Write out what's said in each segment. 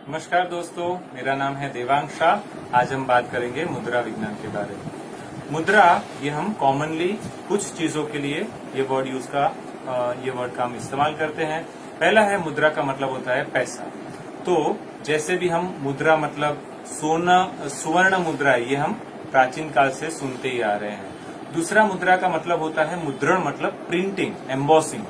नमस्कार दोस्तों, मेरा नाम है देवांग शाह। आज हम बात करेंगे मुद्रा विज्ञान के बारे में। मुद्रा ये हम कॉमनली कुछ चीजों के लिए ये वर्ड का हम इस्तेमाल करते हैं। पहला है, मुद्रा का मतलब होता है पैसा। तो जैसे भी हम मुद्रा मतलब सोना, सुवर्ण मुद्रा, ये हम प्राचीन काल से सुनते ही आ रहे हैं। दूसरा मुद्रा का मतलब होता है मुद्रण, मतलब प्रिंटिंग, एम्बॉसिंग।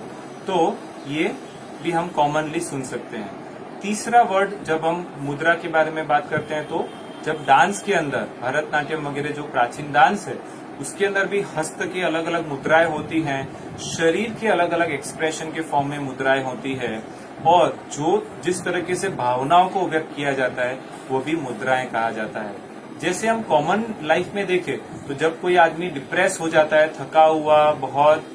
तो ये भी हम कॉमनली सुन सकते हैं। तीसरा वर्ड, जब हम मुद्रा के बारे में बात करते हैं तो जब डांस के अंदर, भरतनाट्यम वगैरह जो प्राचीन डांस है, उसके अंदर भी हस्त की अलग अलग मुद्राएं होती हैं, शरीर के अलग अलग एक्सप्रेशन के फॉर्म में मुद्राएं होती है, और जो जिस तरीके से भावनाओं को व्यक्त किया जाता है वो भी मुद्राएं कहा जाता है। जैसे हम कॉमन लाइफ में देखें तो जब कोई आदमी डिप्रेस हो जाता है, थका हुआ, बहुत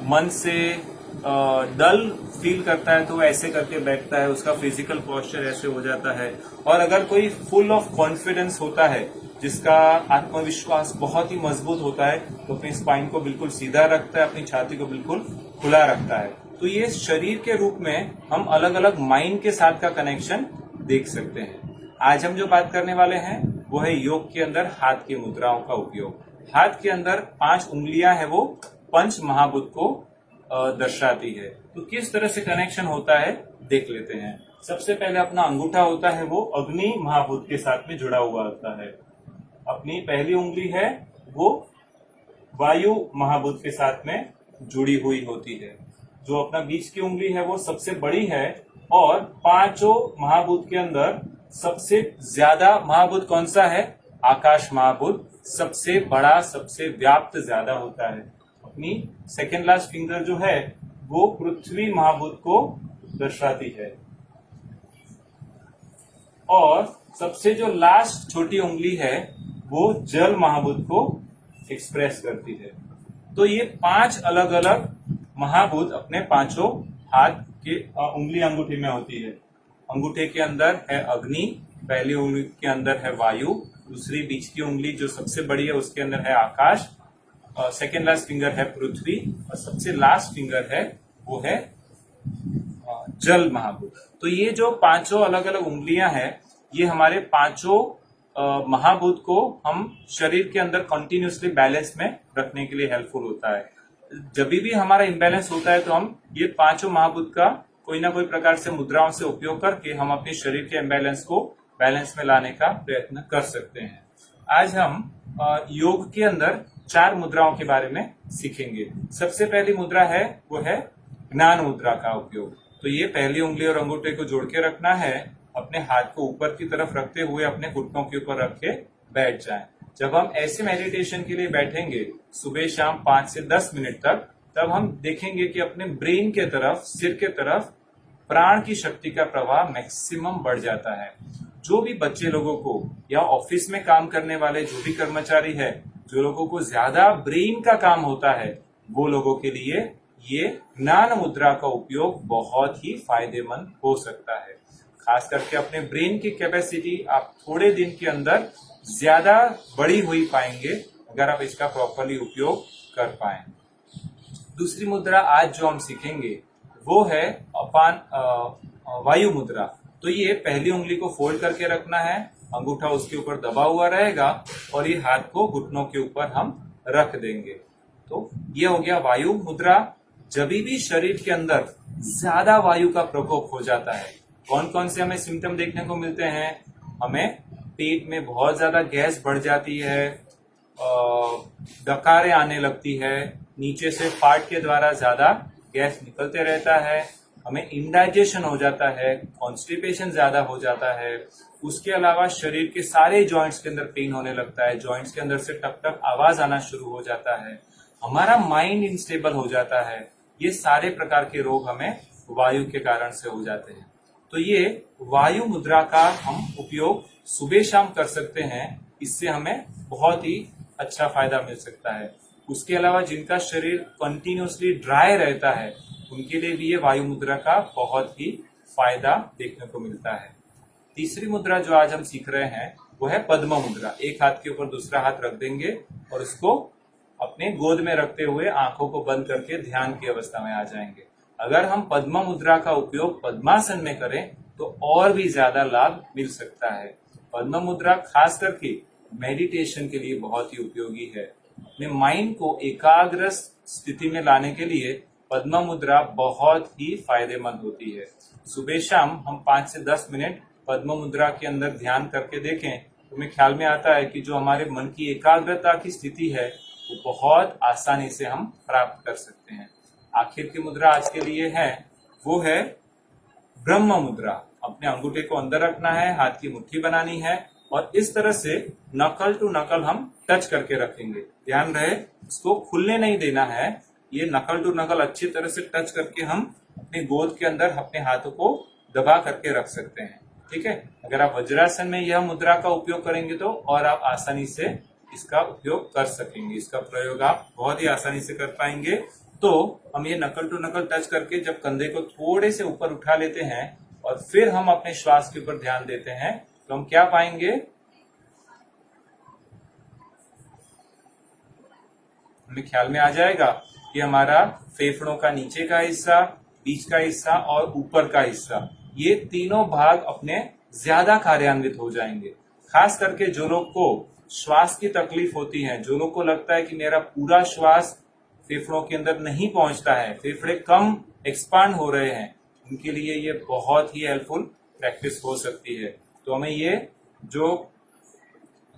मन से डल फील करता है, तो वो ऐसे करके बैठता है, उसका फिजिकल पोस्चर ऐसे हो जाता है। और अगर कोई फुल ऑफ कॉन्फिडेंस होता है, जिसका आत्मविश्वास बहुत ही मजबूत होता है, तो अपनी स्पाइन को बिल्कुल सीधा रखता है, अपनी छाती को बिल्कुल खुला रखता है। तो ये शरीर के रूप में हम अलग अलग माइंड के साथ का कनेक्शन देख सकते हैं। आज हम जो बात करने वाले हैं वो है योग के अंदर हाथ की मुद्राओं का उपयोग। हाथ के अंदर 5 उंगलियां हैं, वो पंच महाभूत को दर्शाती है। तो किस तरह से कनेक्शन होता है देख लेते हैं। सबसे पहले अपना अंगूठा होता है, वो अग्नि महाभूत के साथ में जुड़ा हुआ होता है। अपनी पहली उंगली है वो वायु महाभूत के साथ में जुड़ी हुई होती है। जो अपना बीच की उंगली है वो सबसे बड़ी है, और 5 महाभूत के अंदर सबसे ज्यादा महाभूत कौन सा है? आकाश महाभूत सबसे बड़ा, सबसे व्याप्त ज्यादा होता है। अपनी सेकेंड लास्ट फिंगर जो है वो पृथ्वी महाभूत को दर्शाती है, और सबसे जो लास्ट छोटी उंगली है वो जल महाभूत को एक्सप्रेस करती है। तो ये 5 अलग अलग महाभूत अपने 5 हाथ के उंगली अंगूठे में होती है। अंगूठे के अंदर है अग्नि, पहली उंगली के अंदर है वायु, दूसरी बीच की उंगली जो सबसे बड़ी है उसके अंदर है आकाश, सेकेंड लास्ट फिंगर है पृथ्वी, और सबसे लास्ट फिंगर है वो है जल महाभूत। तो ये जो 5 अलग अलग उंगलियां हैं, ये हमारे 5 महाभूत को हम शरीर के अंदर कंटिन्यूसली बैलेंस में रखने के लिए हेल्पफुल होता है। जब भी हमारा इम्बैलेंस होता है तो हम ये 5 महाभूत का कोई ना कोई प्रकार से मुद्राओं से उपयोग करके हम अपने शरीर के इम्बैलेंस को बैलेंस में लाने का प्रयत्न कर सकते हैं। आज हम योग के अंदर 4 मुद्राओं के बारे में सीखेंगे। सबसे पहली मुद्रा है वो है ज्ञान मुद्रा का उपयोग। तो ये पहली उंगली और अंगूठे को जोड़ के रखना है, अपने हाथ को ऊपर की तरफ रखते हुए अपने घुटनों के ऊपर रख के बैठ जाएं। जब हम ऐसे मेडिटेशन के लिए बैठेंगे सुबह शाम 5 से 10 मिनट तक, तब हम देखेंगे कि अपने ब्रेन के तरफ, सिर के तरफ प्राण की शक्ति का प्रवाह मैक्सिमम बढ़ जाता है। जो भी बच्चे लोगों को या ऑफिस में काम करने वाले जो भी कर्मचारी है, जो लोगों को ज्यादा ब्रेन का काम होता है, वो लोगों के लिए ये ज्ञान मुद्रा का उपयोग बहुत ही फायदेमंद हो सकता है। खास करके अपने ब्रेन की कैपेसिटी आप थोड़े दिन के अंदर ज्यादा बढ़ी हुई पाएंगे अगर आप इसका प्रॉपरली उपयोग कर पाए। दूसरी मुद्रा आज जो हम सीखेंगे वो है अपान वायु मुद्रा। तो ये पहली उंगली को फोल्ड करके रखना है, अंगूठा उसके ऊपर दबा हुआ रहेगा, और ये हाथ को घुटनों के ऊपर हम रख देंगे। तो ये हो गया वायु मुद्रा। जब भी शरीर के अंदर ज्यादा वायु का प्रकोप हो जाता है, कौन कौन से हमें सिम्टम देखने को मिलते हैं? हमें पेट में बहुत ज्यादा गैस बढ़ जाती है, डकारें आने लगती है, नीचे से फाट के द्वारा ज्यादा गैस निकलते रहता है, हमें इंडाइजेशन हो जाता है, कॉन्स्टिपेशन ज्यादा हो जाता है। उसके अलावा शरीर के सारे जॉइंट्स के अंदर पेन होने लगता है, जॉइंट्स के अंदर से टक टक आवाज आना शुरू हो जाता है, हमारा माइंड इनस्टेबल हो जाता है। ये सारे प्रकार के रोग हमें वायु के कारण से हो जाते हैं। तो ये वायु मुद्रा का हम उपयोग सुबह शाम कर सकते हैं, इससे हमें बहुत ही अच्छा फायदा मिल सकता है। उसके अलावा जिनका शरीर कंटिन्यूसली ड्राई रहता है, उनके लिए भी ये वायु मुद्रा का बहुत ही फायदा देखने को मिलता है। तीसरी मुद्रा जो आज हम सीख रहे हैं वो है पद्म मुद्रा। एक हाथ के ऊपर दूसरा हाथ रख देंगे और उसको अपने गोद में रखते हुए आंखों को बंद करके ध्यान की अवस्था में आ जाएंगे। अगर हम पद्म मुद्रा का उपयोग पद्मासन में करें तो और भी ज्यादा लाभ मिल सकता है। पद्म मुद्रा खास करके मेडिटेशन के लिए बहुत ही उपयोगी है। अपने माइंड को एकाग्र स्थिति में लाने के लिए पद्म मुद्रा बहुत ही फायदेमंद होती है। सुबह शाम हम 5 से 10 मिनट पद्म मुद्रा के अंदर ध्यान करके देखें तो हमें ख्याल में आता है कि जो हमारे मन की एकाग्रता की स्थिति है वो बहुत आसानी से हम प्राप्त कर सकते हैं। आखिर की मुद्रा आज के लिए है वो है ब्रह्म मुद्रा। अपने अंगूठे को अंदर रखना है, हाथ की मुट्ठी बनानी है और इस तरह से नकल टू नकल हम टच करके रखेंगे। ध्यान रहे इसको खुलने नहीं देना है। ये नकल टू नकल अच्छी तरह से टच करके हम अपनी गोद के अंदर अपने हाथों को दबा करके रख सकते हैं। ठीक है, अगर आप वज्रासन में यह मुद्रा का उपयोग करेंगे तो और आप आसानी से इसका उपयोग कर सकेंगे। इसका प्रयोग आप बहुत ही आसानी से कर पाएंगे। तो हम ये नकल टू नकल टच करके जब कंधे को थोड़े से ऊपर उठा लेते हैं और फिर हम अपने श्वास के ऊपर ध्यान देते हैं तो हम क्या पाएंगे, हमें ख्याल में आ जाएगा कि हमारा फेफड़ों का नीचे का हिस्सा, बीच का हिस्सा और ऊपर का हिस्सा, ये तीनों भाग अपने ज्यादा कार्यान्वित हो जाएंगे। खास करके जो लोग को श्वास की तकलीफ होती है, जो लोग को लगता है कि मेरा पूरा श्वास फेफड़ों के अंदर नहीं पहुंचता है, फेफड़े कम एक्सपांड हो रहे हैं, उनके लिए ये बहुत ही हेल्पफुल प्रैक्टिस हो सकती है। तो हमें ये जो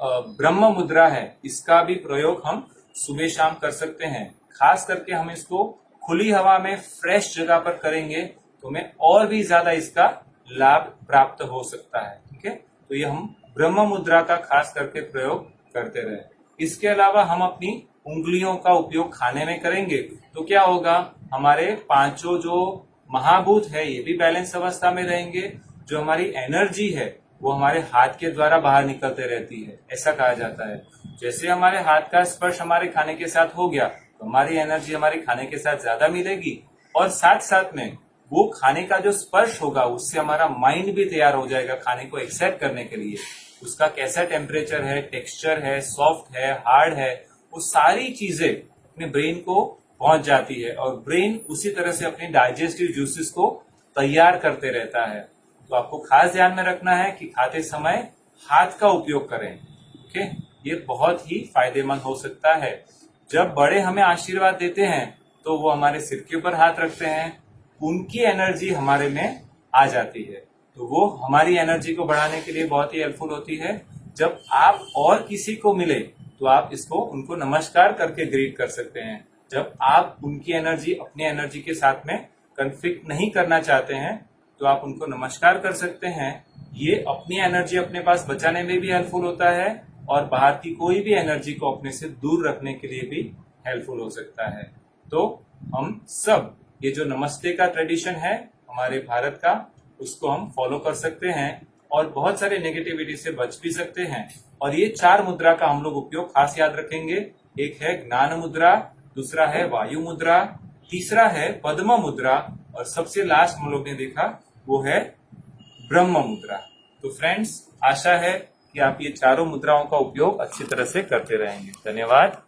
ब्रह्म मुद्रा है इसका भी प्रयोग हम सुबह शाम कर सकते हैं। खास करके हम इसको खुली हवा में फ्रेश जगह पर करेंगे तो हमें और भी ज्यादा इसका लाभ प्राप्त हो सकता है। ठीक है, तो ये हम ब्रह्म मुद्रा का खास करके प्रयोग करते रहे। इसके अलावा हम अपनी उंगलियों का उपयोग खाने में करेंगे तो क्या होगा, हमारे पांचों जो महाभूत है ये भी बैलेंस अवस्था में रहेंगे। जो हमारी एनर्जी है वो हमारे हाथ के द्वारा बाहर निकलते रहती है। ऐसा कहा जाता है जैसे हमारे हाथ का स्पर्श हमारे खाने के साथ हो गया तो हमारी एनर्जी हमारे खाने के साथ ज्यादा मिलेगी और साथ साथ में वो खाने का जो स्पर्श होगा उससे हमारा माइंड भी तैयार हो जाएगा खाने को एक्सेप्ट करने के लिए। उसका कैसा टेम्परेचर है, टेक्सचर है, सॉफ्ट है, हार्ड है, वो सारी चीजें अपने ब्रेन को पहुंच जाती है और ब्रेन उसी तरह से अपने डाइजेस्टिव जूसेस को तैयार करते रहता है। तो आपको खास ध्यान में रखना है कि खाते समय हाथ का उपयोग करें। ओके, ये बहुत ही फायदेमंद हो सकता है। जब बड़े हमें आशीर्वाद देते हैं तो वो हमारे सिर के ऊपर हाथ रखते हैं, उनकी एनर्जी हमारे में आ जाती है तो वो हमारी एनर्जी को बढ़ाने के लिए बहुत ही हेल्पफुल होती है। जब आप और किसी को मिले तो आप इसको उनको नमस्कार करके ग्रीट कर सकते हैं। जब आप उनकी एनर्जी अपनी एनर्जी के साथ में कन्फ्लिक्ट नहीं करना चाहते हैं तो आप उनको नमस्कार कर सकते हैं। ये अपनी एनर्जी अपने पास बचाने में भी हेल्पफुल होता है और बाहर की कोई भी एनर्जी को अपने से दूर रखने के लिए भी हेल्पफुल हो सकता है। तो हम सब ये जो नमस्ते का ट्रेडिशन है हमारे भारत का, उसको हम फॉलो कर सकते हैं और बहुत सारे नेगेटिविटी से बच भी सकते हैं। और ये 4 मुद्रा का हम लोग उपयोग खास याद रखेंगे। एक है ज्ञान मुद्रा, दूसरा है वायु मुद्रा, तीसरा है पद्म मुद्रा और सबसे लास्ट हम लोग ने देखा वो है ब्रह्म मुद्रा। तो फ्रेंड्स, आशा है कि आप ये चारों मुद्राओं का उपयोग अच्छी तरह से करते रहेंगे। धन्यवाद।